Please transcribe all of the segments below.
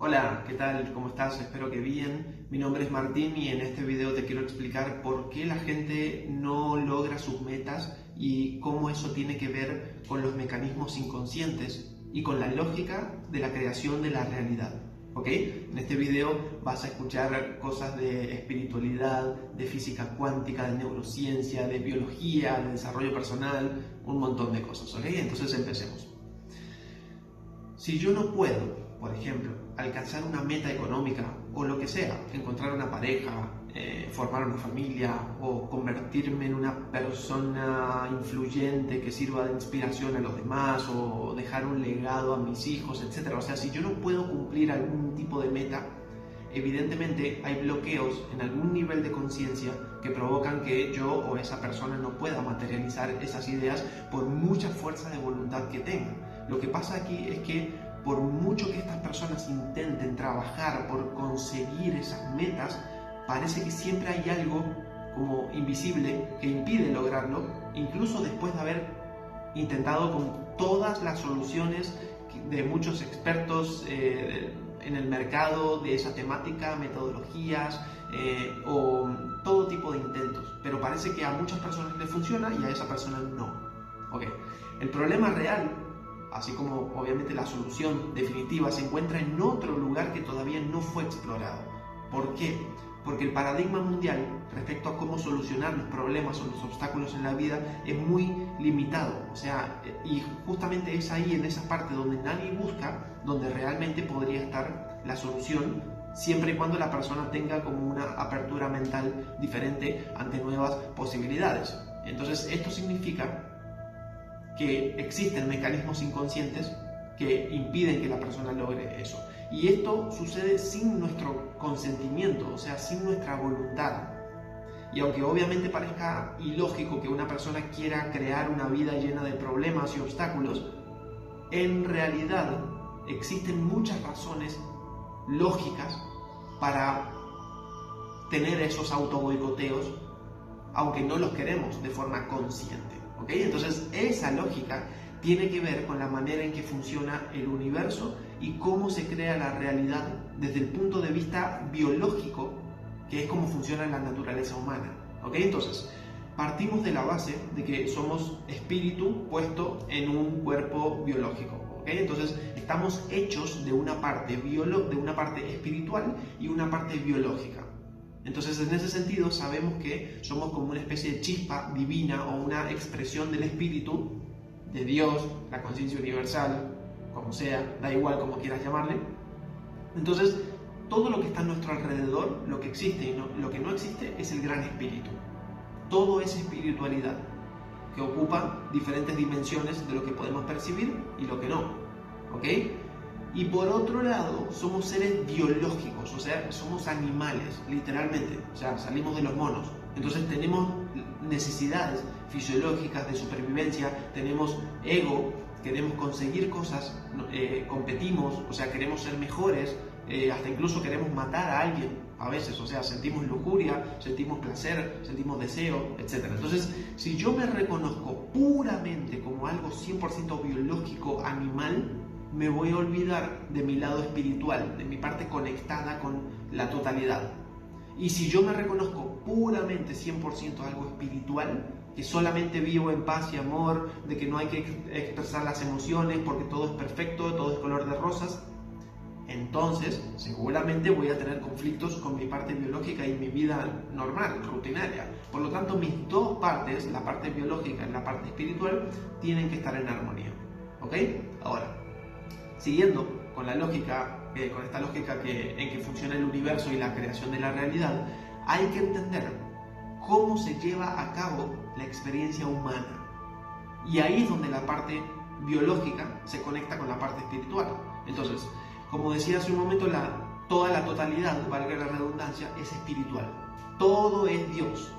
Hola, ¿qué tal? ¿Cómo estás? Espero que bien. Mi nombre es Martín y en este video te quiero explicar por qué la gente no logra sus metas y cómo eso tiene que ver con los mecanismos inconscientes y con la lógica de la creación de la realidad. ¿Ok? En este video vas a escuchar cosas de espiritualidad, de física cuántica, de neurociencia, de biología, de desarrollo personal, un montón de cosas. ¿Ok? Entonces empecemos. Si yo no puedo, por ejemplo, alcanzar una meta económica o lo que sea, encontrar una pareja, formar una familia o convertirme en una persona influyente que sirva de inspiración a los demás o dejar un legado a mis hijos, etc. O sea, si yo no puedo cumplir algún tipo de meta, evidentemente hay bloqueos en algún nivel de conciencia que provocan que yo o esa persona no pueda materializar esas ideas por mucha fuerza de voluntad que tenga. Lo que pasa aquí es que por mucho que estas personas intenten trabajar por conseguir esas metas, parece que siempre hay algo como invisible que impide lograrlo, incluso después de haber intentado con todas las soluciones de muchos expertos en el mercado de esa temática, metodologías o todo tipo de intentos. Pero parece que a muchas personas les funciona y a esa persona no. Okay. El problema real, así como obviamente la solución definitiva, se encuentra en otro lugar que todavía no fue explorado. ¿Por qué? Porque el paradigma mundial respecto a cómo solucionar los problemas o los obstáculos en la vida es muy limitado. O sea, y justamente es ahí, en esa parte donde nadie busca, donde realmente podría estar la solución, siempre y cuando la persona tenga como una apertura mental diferente ante nuevas posibilidades. Entonces, esto significa que existen mecanismos inconscientes que impiden que la persona logre eso. Y esto sucede sin nuestro consentimiento, o sea, sin nuestra voluntad. Y aunque obviamente parezca ilógico que una persona quiera crear una vida llena de problemas y obstáculos, en realidad existen muchas razones lógicas para tener esos autoboicoteos, aunque no los queremos de forma consciente. ¿Okay? Entonces, esa lógica tiene que ver con la manera en que funciona el universo y cómo se crea la realidad desde el punto de vista biológico, que es cómo funciona la naturaleza humana. ¿Okay? Entonces, partimos de la base de que somos espíritu puesto en un cuerpo biológico. ¿Okay? Entonces, estamos hechos de una parte espiritual y una parte biológica. Entonces, en ese sentido, sabemos que somos como una especie de chispa divina o una expresión del espíritu, de Dios, la conciencia universal, como sea, da igual como quieras llamarle. Entonces, todo lo que está a nuestro alrededor, lo que existe y lo que no existe, es el gran espíritu. Todo es espiritualidad, que ocupa diferentes dimensiones de lo que podemos percibir y lo que no. ¿Ok? Y por otro lado, somos seres biológicos, o sea, somos animales, literalmente, o sea, salimos de los monos. Entonces tenemos necesidades fisiológicas de supervivencia, tenemos ego, queremos conseguir cosas, competimos, o sea, queremos ser mejores, hasta incluso queremos matar a alguien a veces, o sea, sentimos lujuria, sentimos placer, sentimos deseo, etc. Entonces, si yo me reconozco puramente como algo 100% biológico, animal, me voy a olvidar de mi lado espiritual, de mi parte conectada con la totalidad. Y si yo me reconozco puramente 100% algo espiritual, que solamente vivo en paz y amor, de que no hay que expresar las emociones porque todo es perfecto, todo es color de rosas, entonces seguramente voy a tener conflictos con mi parte biológica y mi vida normal, rutinaria. Por lo tanto, mis dos partes, la parte biológica y la parte espiritual, tienen que estar en armonía. ¿Ok? Ahora, siguiendo con la lógica, con esta lógica en que funciona el universo y la creación de la realidad, hay que entender cómo se lleva a cabo la experiencia humana. Y ahí es donde la parte biológica se conecta con la parte espiritual. Entonces, como decía hace un momento, toda la totalidad, valga la redundancia, es espiritual. Todo es Dios.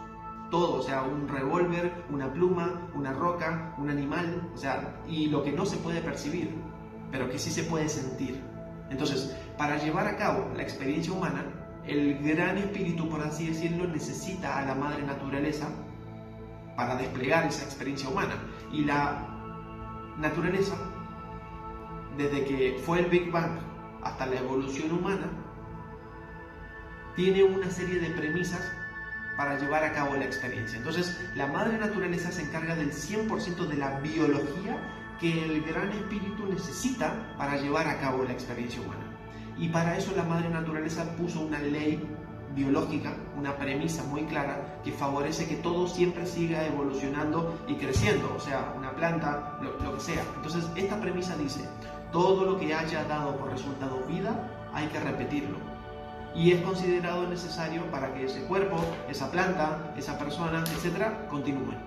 Todo, o sea, un revólver, una pluma, una roca, un animal, o sea, y lo que no se puede percibir, pero que sí se puede sentir. Entonces, para llevar a cabo la experiencia humana, el gran espíritu, por así decirlo, necesita a la madre naturaleza para desplegar esa experiencia humana. Y la naturaleza, desde que fue el Big Bang hasta la evolución humana, tiene una serie de premisas para llevar a cabo la experiencia. Entonces, la madre naturaleza se encarga del 100% de la biología que el gran espíritu necesita para llevar a cabo la experiencia humana. Y para eso la madre naturaleza puso una ley biológica, una premisa muy clara que favorece que todo siempre siga evolucionando y creciendo, o sea, una planta, lo que sea. Entonces, esta premisa dice, todo lo que haya dado por resultado vida, hay que repetirlo. Y es considerado necesario para que ese cuerpo, esa planta, esa persona, etc., continúen.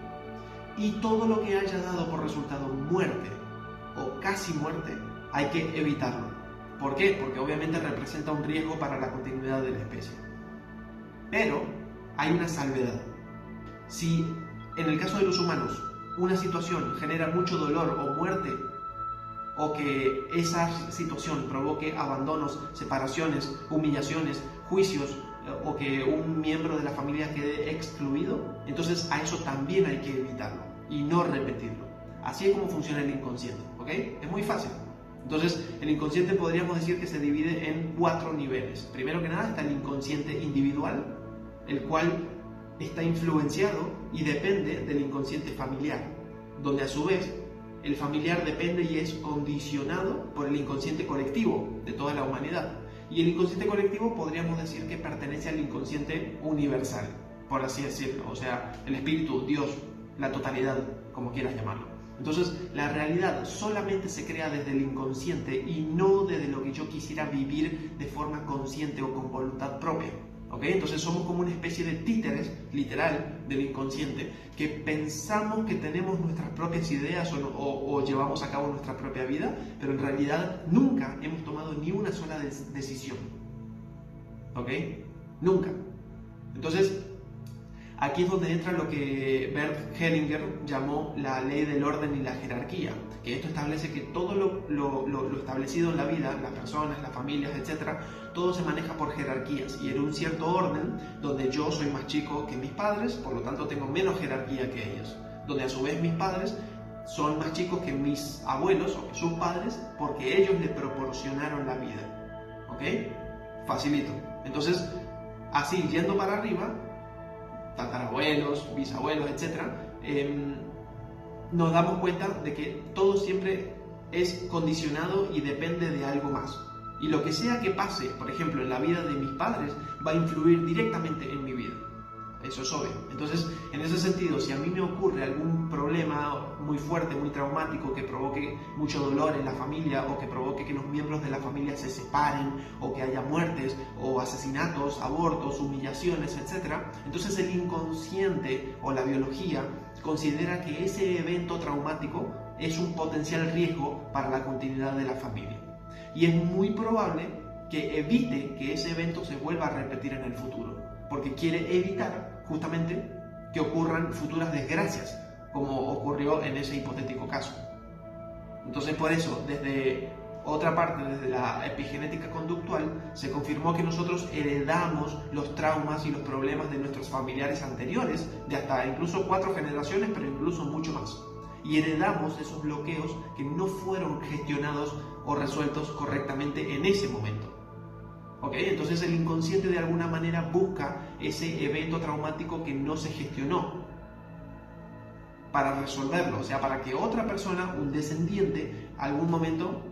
Y todo lo que haya dado por resultado muerte o casi muerte, hay que evitarlo. ¿Por qué? Porque obviamente representa un riesgo para la continuidad de la especie. Pero hay una salvedad. Si en el caso de los humanos una situación genera mucho dolor o muerte, o que esa situación provoque abandonos, separaciones, humillaciones, juicios, o que un miembro de la familia quede excluido, entonces a eso también hay que evitarlo y no repetirlo. Así es como funciona el inconsciente, ¿ok? Es muy fácil. Entonces, el inconsciente podríamos decir que se divide en 4 niveles. Primero que nada está el inconsciente individual, el cual está influenciado y depende del inconsciente familiar, donde a su vez el familiar depende y es condicionado por el inconsciente colectivo de toda la humanidad. Y el inconsciente colectivo podríamos decir que pertenece al inconsciente universal, por así decirlo. O sea, el espíritu, Dios, la totalidad, como quieras llamarlo. Entonces, la realidad solamente se crea desde el inconsciente y no desde lo que yo quisiera vivir de forma consciente o con voluntad propia. ¿Ok? Entonces somos como una especie de títeres, literal, del inconsciente, que pensamos que tenemos nuestras propias ideas o llevamos a cabo nuestra propia vida, pero en realidad nunca hemos tomado ni una sola decisión. ¿Ok? Nunca. Entonces, aquí es donde entra lo que Bert Hellinger llamó la ley del orden y la jerarquía, que esto establece que todo lo establecido en la vida, las personas, las familias, etc., todo se maneja por jerarquías y en un cierto orden donde yo soy más chico que mis padres, por lo tanto tengo menos jerarquía que ellos, donde a su vez mis padres son más chicos que mis abuelos o que sus padres porque ellos le proporcionaron la vida. ¿Ok? Facilito. Entonces, así yendo para arriba, tatarabuelos, bisabuelos, etc., nos damos cuenta de que todo siempre es condicionado y depende de algo más. Y lo que sea que pase, por ejemplo, en la vida de mis padres, va a influir directamente en mi vida. Eso es obvio. Entonces, en ese sentido, si a mí me ocurre algún problema muy fuerte, muy traumático, que provoque mucho dolor en la familia, o que provoque que los miembros de la familia se separen, o que haya muertes, o asesinatos, abortos, humillaciones, etc., entonces el inconsciente o la biología considera que ese evento traumático es un potencial riesgo para la continuidad de la familia. Y es muy probable que evite que ese evento se vuelva a repetir en el futuro, porque quiere evitar justamente que ocurran futuras desgracias, como ocurrió en ese hipotético caso. Entonces, por eso, desde otra parte, desde la epigenética conductual, se confirmó que nosotros heredamos los traumas y los problemas de nuestros familiares anteriores, de hasta incluso 4 generaciones, pero incluso mucho más. Y heredamos esos bloqueos que no fueron gestionados o resueltos correctamente en ese momento. ¿Ok? Entonces el inconsciente de alguna manera busca ese evento traumático que no se gestionó para resolverlo, o sea, para que otra persona, un descendiente, algún momento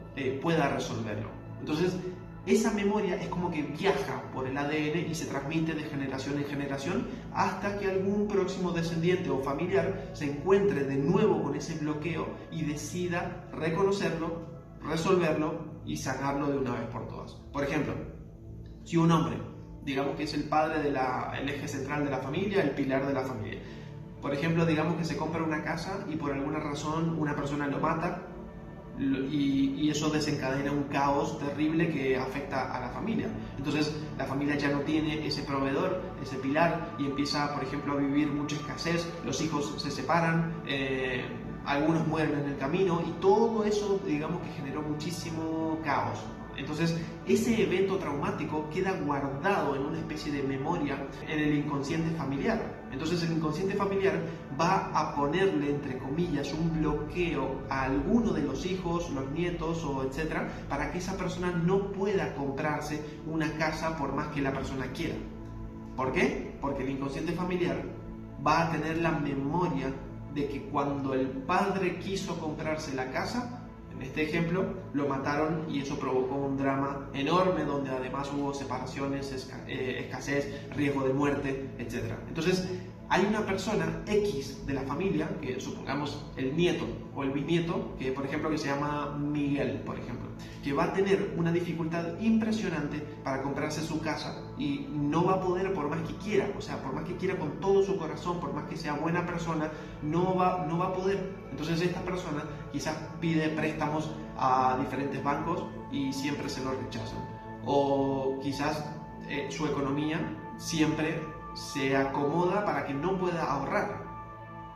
pueda resolverlo. Entonces, esa memoria es como que viaja por el ADN y se transmite de generación en generación hasta que algún próximo descendiente o familiar se encuentre de nuevo con ese bloqueo y decida reconocerlo, resolverlo y sanarlo de una vez por todas. Por ejemplo, si un hombre, digamos que es el padre el eje central de la familia, el pilar de la familia, por ejemplo, digamos que se compra una casa y por alguna razón una persona lo mata y eso desencadena un caos terrible que afecta a la familia. Entonces la familia ya no tiene ese proveedor, ese pilar, y empieza, por ejemplo, a vivir mucha escasez, los hijos se separan, algunos mueren en el camino y todo eso, digamos que generó muchísimo caos Entonces, ese evento traumático queda guardado en una especie de memoria en el inconsciente familiar. Entonces, el inconsciente familiar va a ponerle, entre comillas, un bloqueo a alguno de los hijos, los nietos o etcétera, para que esa persona no pueda comprarse una casa por más que la persona quiera. ¿Por qué? Porque el inconsciente familiar va a tener la memoria de que cuando el padre quiso comprarse la casa, en este ejemplo, lo mataron y eso provocó un drama enorme donde además hubo separaciones, escasez, riesgo de muerte, etc. Entonces, hay una persona X de la familia, que supongamos el nieto o el bisnieto, que por ejemplo que se llama Miguel, por ejemplo, que va a tener una dificultad impresionante para comprarse su casa y no va a poder por más que quiera, o sea, por más que quiera con todo su corazón, por más que sea buena persona, no va a poder. Entonces esta persona quizás pide préstamos a diferentes bancos y siempre se los rechazan. O quizás su economía siempre se acomoda para que no pueda ahorrar,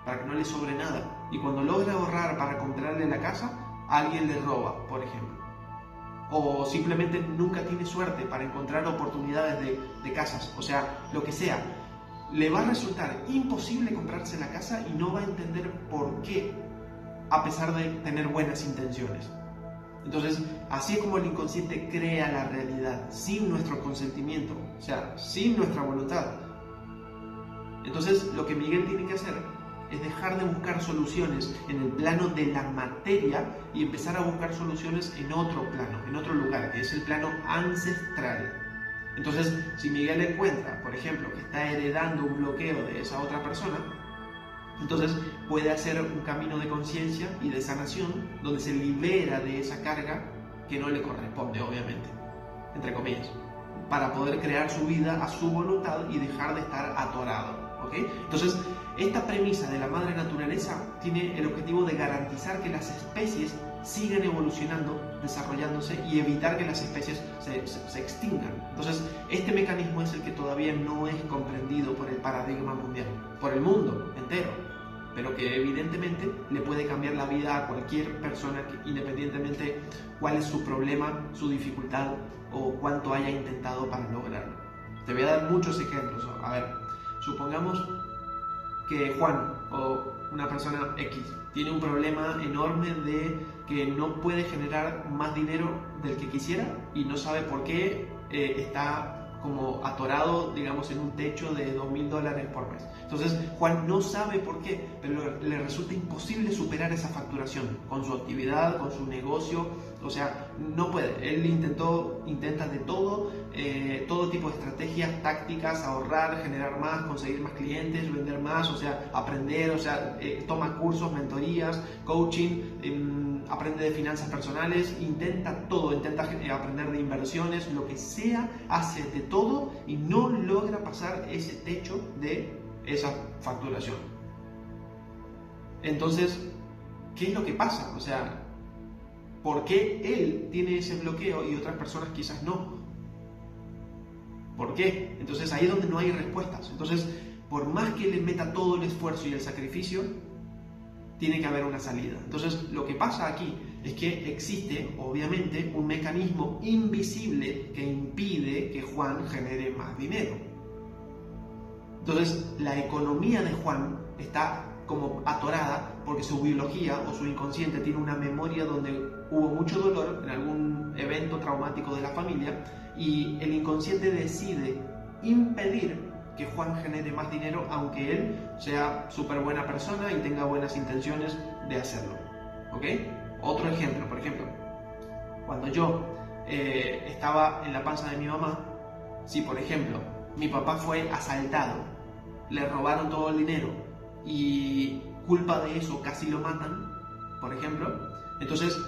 para que no le sobre nada. Y cuando logra ahorrar para comprarle la casa, alguien le roba, por ejemplo. O simplemente nunca tiene suerte para encontrar oportunidades de casas. O sea, lo que sea. Le va a resultar imposible comprarse la casa y no va a entender por qué, a pesar de tener buenas intenciones. Entonces, así es como el inconsciente crea la realidad, sin nuestro consentimiento, o sea, sin nuestra voluntad. Entonces, lo que Miguel tiene que hacer es dejar de buscar soluciones en el plano de la materia y empezar a buscar soluciones en otro plano, en otro lugar, que es el plano ancestral. Entonces, si Miguel encuentra, por ejemplo, que está heredando un bloqueo de esa otra persona, entonces puede hacer un camino de conciencia y de sanación donde se libera de esa carga que no le corresponde, obviamente, entre comillas, para poder crear su vida a su voluntad y dejar de estar atorado. ¿Okay? Entonces, esta premisa de la madre naturaleza tiene el objetivo de garantizar que las especies sigan evolucionando, desarrollándose y evitar que las especies se extingan. Entonces, este mecanismo es el que todavía no es comprendido por el paradigma mundial, por el mundo entero, pero que evidentemente le puede cambiar la vida a cualquier persona, independientemente cuál es su problema, su dificultad o cuánto haya intentado para lograrlo. Te voy a dar muchos ejemplos. A ver, supongamos que Juan o una persona X tiene un problema enorme de que no puede generar más dinero del que quisiera y no sabe por qué está como atorado, digamos, en un techo de $2.000 por mes. Entonces, Juan no sabe por qué, pero le resulta imposible superar esa facturación con su actividad, con su negocio. O sea, no puede. Él intenta de todo tipo de estrategias, tácticas, ahorrar, generar más, conseguir más clientes, vender más, o sea, aprender, o sea, toma cursos, mentorías, coaching, aprende de finanzas personales, intenta todo, intenta aprender de inversiones, lo que sea, hace de todo y no logra pasar ese techo de esa facturación. Entonces, ¿qué es lo que pasa? O sea, ¿por qué él tiene ese bloqueo y otras personas quizás no? ¿Por qué? Entonces ahí es donde no hay respuestas. Entonces, por más que le meta todo el esfuerzo y el sacrificio, tiene que haber una salida. Entonces, lo que pasa aquí es que existe, obviamente, un mecanismo invisible que impide que Juan genere más dinero. Entonces, la economía de Juan está como atorada porque su biología o su inconsciente tiene una memoria donde hubo mucho dolor en algún evento traumático de la familia y el inconsciente decide impedir que Juan genere más dinero aunque él sea súper buena persona y tenga buenas intenciones de hacerlo. ¿Ok? Otro ejemplo, por ejemplo, cuando yo estaba en la panza de mi mamá, si por ejemplo mi papá fue asaltado, le robaron todo el dinero y culpa de eso casi lo matan, por ejemplo, entonces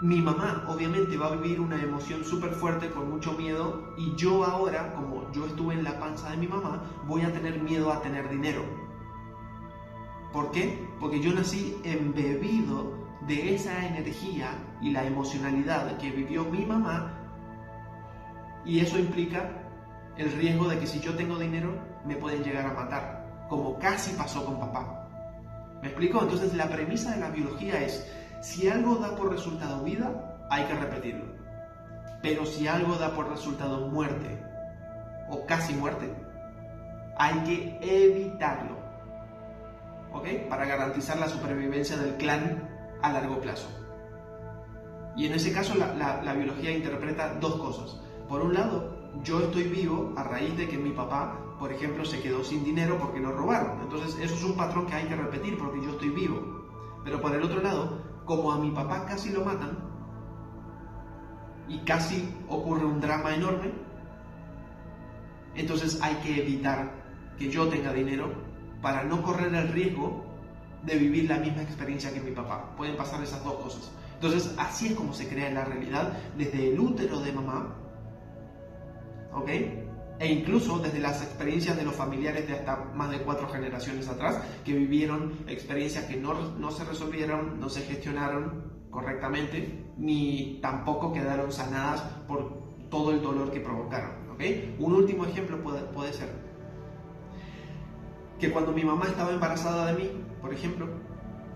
mi mamá obviamente va a vivir una emoción súper fuerte con mucho miedo y yo ahora, como yo estuve en la panza de mi mamá, voy a tener miedo a tener dinero. ¿Por qué? Porque yo nací embebido de esa energía y la emocionalidad que vivió mi mamá y eso implica el riesgo de que si yo tengo dinero me pueden llegar a matar, como casi pasó con papá. ¿Me explico? Entonces la premisa de la biología es: si algo da por resultado vida, hay que repetirlo. Pero si algo da por resultado muerte o casi muerte, hay que evitarlo, ¿ok? Para garantizar la supervivencia del clan a largo plazo. Y en ese caso la biología interpreta dos cosas. Por un lado, yo estoy vivo a raíz de que mi papá, por ejemplo, se quedó sin dinero porque lo robaron. Entonces eso es un patrón que hay que repetir porque yo estoy vivo. Pero por el otro lado, como a mi papá casi lo matan y casi ocurre un drama enorme, entonces hay que evitar que yo tenga dinero para no correr el riesgo de vivir la misma experiencia que mi papá. Pueden pasar esas dos cosas. Entonces así es como se crea la realidad desde el útero de mamá, ¿ok? E incluso desde las experiencias de los familiares de hasta más de 4 generaciones atrás, que vivieron experiencias que no se resolvieron, no se gestionaron correctamente, ni tampoco quedaron sanadas por todo el dolor que provocaron, ¿ok? Un último ejemplo puede ser que cuando mi mamá estaba embarazada de mí, por ejemplo,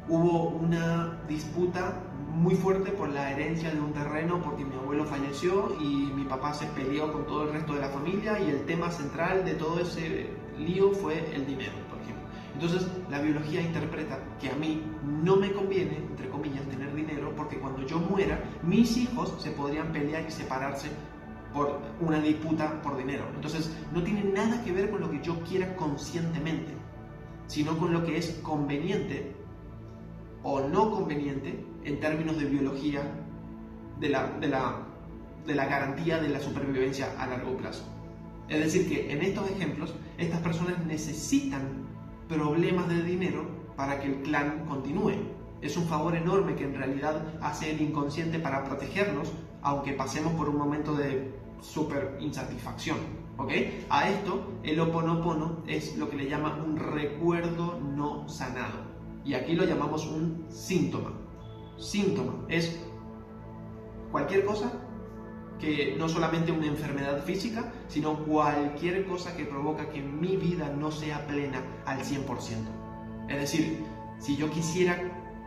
hubo una disputa muy fuerte por la herencia de un terreno porque mi abuelo falleció y mi papá se peleó con todo el resto de la familia y el tema central de todo ese lío fue el dinero, por ejemplo. Entonces la biología interpreta que a mí no me conviene, entre comillas, tener dinero porque cuando yo muera, mis hijos se podrían pelear y separarse por una disputa por dinero. Entonces no tiene nada que ver con lo que yo quiera conscientemente, sino con lo que es conveniente o no conveniente en términos de biología de la garantía de la supervivencia a largo plazo. Es decir, que en estos ejemplos, estas personas necesitan problemas de dinero para que el clan continúe. Es un favor enorme que en realidad hace el inconsciente para protegernos, aunque pasemos por un momento de súper insatisfacción, ¿ok? A esto, el Ho'oponopono es lo que le llama un recuerdo no sanado. Y aquí lo llamamos un síntoma. Síntoma es cualquier cosa que no solamente una enfermedad física, sino cualquier cosa que provoca que mi vida no sea plena al 100%. Es decir, si yo quisiera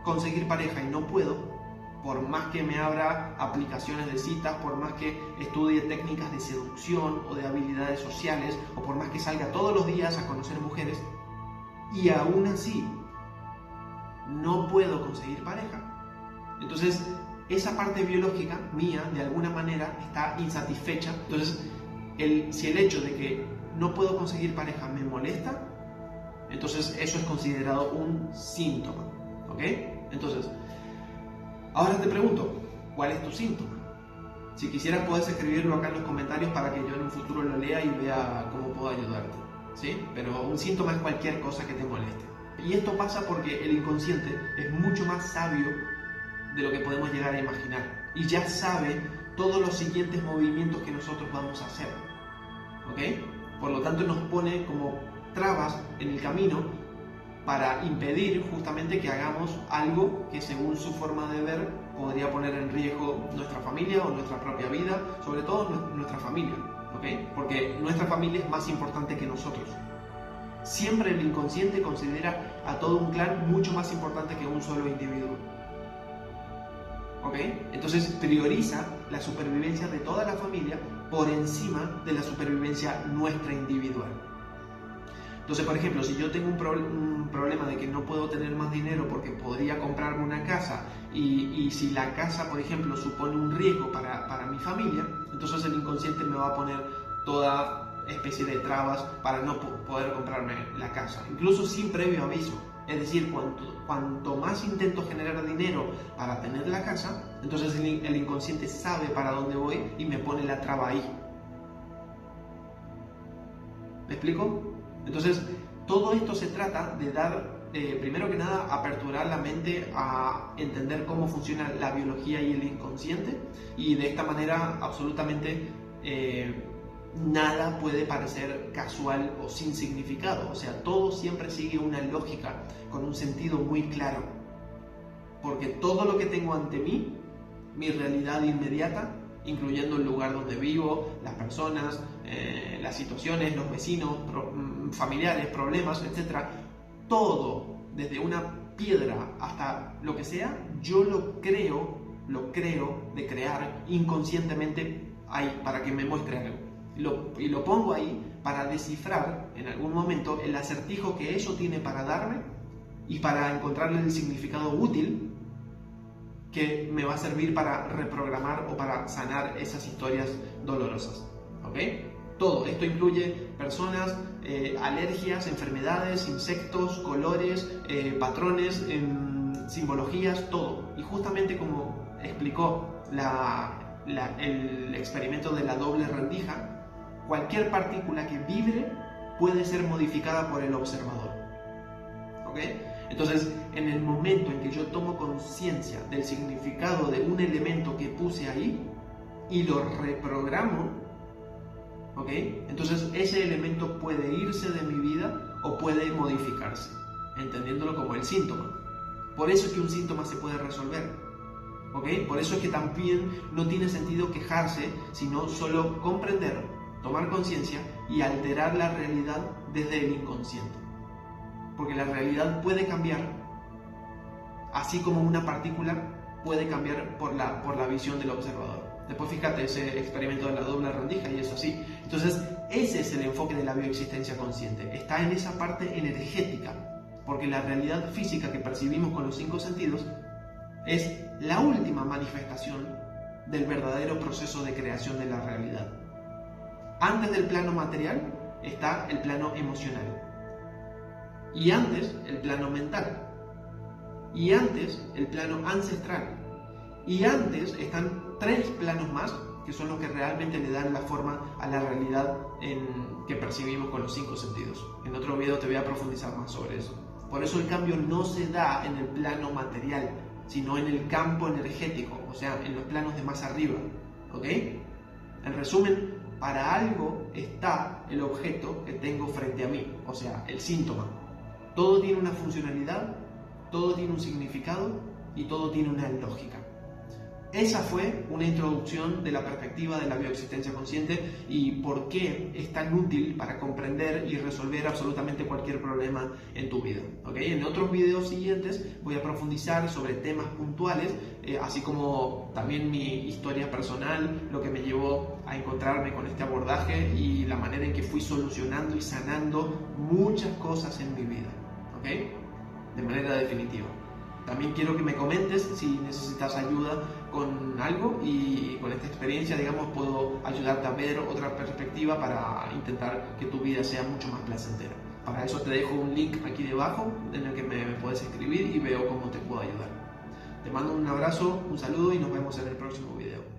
conseguir pareja y no puedo, por más que me abra aplicaciones de citas, por más que estudie técnicas de seducción o de habilidades sociales, o por más que salga todos los días a conocer mujeres, y aún así no puedo conseguir pareja, entonces esa parte biológica mía de alguna manera está insatisfecha. Entonces si el hecho de que no puedo conseguir pareja me molesta, entonces eso es considerado un síntoma, ¿ok? Entonces ahora te pregunto, ¿cuál es tu síntoma? Si quisieras puedes escribirlo acá en los comentarios para que yo en un futuro lo lea y vea cómo puedo ayudarte, ¿sí? Pero un síntoma es cualquier cosa que te moleste. Y esto pasa porque el inconsciente es mucho más sabio de lo que podemos llegar a imaginar y ya sabe todos los siguientes movimientos que nosotros vamos a hacer, ¿ok? Por lo tanto nos pone como trabas en el camino para impedir justamente que hagamos algo que según su forma de ver podría poner en riesgo nuestra familia o nuestra propia vida, sobre todo nuestra familia, ¿ok? Porque nuestra familia es más importante que nosotros. Siempre el inconsciente considera a todo un clan mucho más importante que un solo individuo, ¿ok? Entonces prioriza la supervivencia de toda la familia por encima de la supervivencia nuestra individual. Entonces, por ejemplo, si yo tengo un problema de que no puedo tener más dinero porque podría comprarme una casa y si la casa, por ejemplo, supone un riesgo para mi familia, entonces el inconsciente me va a poner toda especie de trabas para no poder comprarme la casa, incluso sin previo aviso. Es decir, cuanto más intento generar dinero para tener la casa, entonces el inconsciente sabe para dónde voy y me pone la traba ahí. ¿Me explico? Entonces, todo esto se trata de dar, primero que nada, aperturar la mente a entender cómo funciona la biología y el inconsciente, y de esta manera absolutamente nada puede parecer casual o sin significado. O sea, todo siempre sigue una lógica con un sentido muy claro, porque todo lo que tengo ante mí, mi realidad inmediata, incluyendo el lugar donde vivo, las personas, las situaciones, los vecinos, familiares, problemas, etc. Todo, desde una piedra hasta lo que sea, yo lo creo de crear inconscientemente ahí para que me muestre algo. Y lo pongo ahí para descifrar en algún momento el acertijo que eso tiene para darme y para encontrarle el significado útil que me va a servir para reprogramar o para sanar esas historias dolorosas. ¿Ok? Todo. Esto incluye personas, alergias, enfermedades, insectos, colores, patrones, simbologías, todo. Y justamente como explicó el experimento de la doble rendija, cualquier partícula que vibre puede ser modificada por el observador. ¿Ok? Entonces, en el momento en que yo tomo conciencia del significado de un elemento que puse ahí y lo reprogramo, ¿ok? Entonces ese elemento puede irse de mi vida o puede modificarse, entendiéndolo como el síntoma. Por eso es que un síntoma se puede resolver, ¿ok? Por eso es que también no tiene sentido quejarse, sino solo comprender, tomar conciencia y alterar la realidad desde el inconsciente. Porque la realidad puede cambiar, así como una partícula puede cambiar por la visión del observador. Después fíjate ese experimento de la doble rendija y es así. Entonces ese es el enfoque de la bioexistencia consciente. Está en esa parte energética, porque la realidad física que percibimos con los 5 sentidos es la última manifestación del verdadero proceso de creación de la realidad. Antes del plano material está el plano emocional. Y antes el plano mental. Y antes el plano ancestral. Y antes están 3 planos más que son los que realmente le dan la forma a la realidad que percibimos con los 5 sentidos. En otro video te voy a profundizar más sobre eso. Por eso el cambio no se da en el plano material, sino en el campo energético, o sea, en los planos de más arriba. ¿Ok? En resumen, para algo está el objeto que tengo frente a mí, o sea, el síntoma. Todo tiene una funcionalidad, todo tiene un significado y todo tiene una lógica. Esa fue una introducción de la perspectiva de la bioexistencia consciente y por qué es tan útil para comprender y resolver absolutamente cualquier problema en tu vida. ¿Okay? En otros videos siguientes voy a profundizar sobre temas puntuales, así como también mi historia personal, lo que me llevó a encontrarme con este abordaje y la manera en que fui solucionando y sanando muchas cosas en mi vida. ¿Okay? De manera definitiva. También quiero que me comentes si necesitas ayuda con algo y con esta experiencia, digamos, puedo ayudarte a ver otra perspectiva para intentar que tu vida sea mucho más placentera. Para eso te dejo un link aquí debajo en el que me puedes escribir y veo cómo te puedo ayudar. Te mando un abrazo, un saludo y nos vemos en el próximo video.